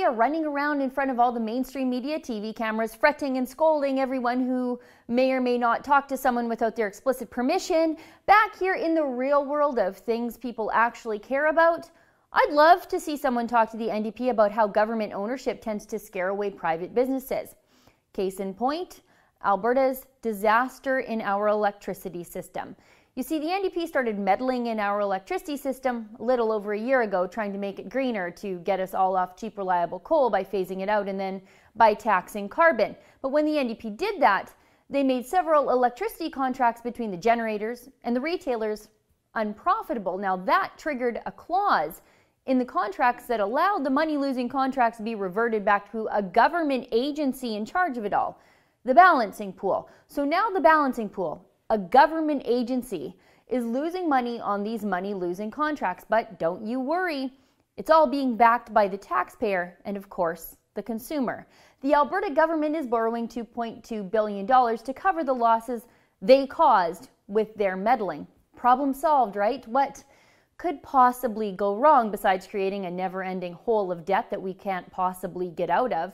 are running around in front of all the mainstream media TV cameras, fretting and scolding everyone who may or may not talk to someone without their explicit permission. Back here in the real world of things people actually care about, I'd love to see someone talk to the NDP about how government ownership tends to scare away private businesses. Case in point, Alberta's disaster in our electricity system. You see, the NDP started meddling in our electricity system a little over a year ago, trying to make it greener to get us all off cheap, reliable coal by phasing it out and then by taxing carbon. But when the NDP did that, they made several electricity contracts between the generators and the retailers unprofitable. Now that triggered a clause in the contracts that allowed the money-losing contracts to be reverted back to a government agency in charge of it all, the balancing pool. So now the balancing pool, a government agency, is losing money on these money-losing contracts. But don't you worry, it's all being backed by the taxpayer and, of course, the consumer. The Alberta government is borrowing $2.2 billion to cover the losses they caused with their meddling. Problem solved, right? What could possibly go wrong besides creating a never-ending hole of debt that we can't possibly get out of?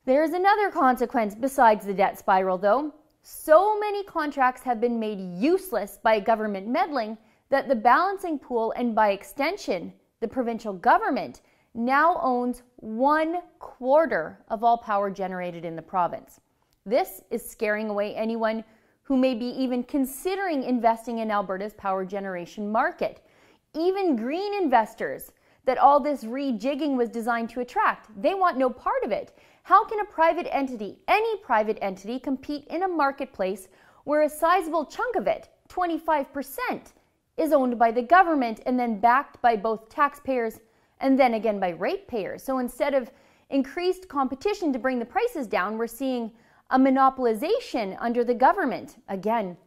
There's another consequence besides the debt spiral, though. So many contracts have been made useless by government meddling that the balancing pool, and by extension, the provincial government, now owns 1/4 of all power generated in the province. This is scaring away anyone who may be even considering investing in Alberta's power generation market. Even green investors that all this rejigging was designed to attract, they want no part of it. How can a private entity, any private entity, compete in a marketplace where a sizable chunk of it, 25%, is owned by the government and then backed by both taxpayers and then again by ratepayers? So instead of increased competition to bring the prices down, we're seeing a monopolization under the government. Again,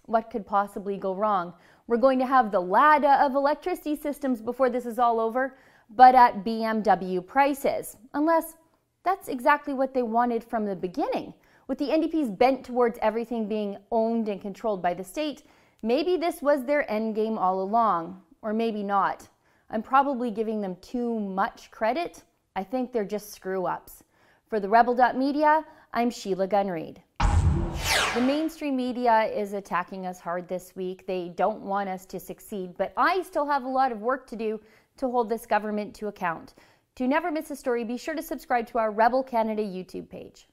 what could possibly go wrong? We're going to have the Lada of electricity systems before this is all over, but at BMW prices. Unless that's exactly what they wanted from the beginning. With the NDP's bent towards everything being owned and controlled by the state, maybe this was their endgame all along, or maybe not. I'm probably giving them too much credit. I think they're just screw-ups. For the Rebel.media, I'm Sheila Gunn-Reid. The mainstream media is attacking us hard this week. They don't want us to succeed, but I still have a lot of work to do to hold this government to account. To never miss a story, be sure to subscribe to our Rebel Canada YouTube page.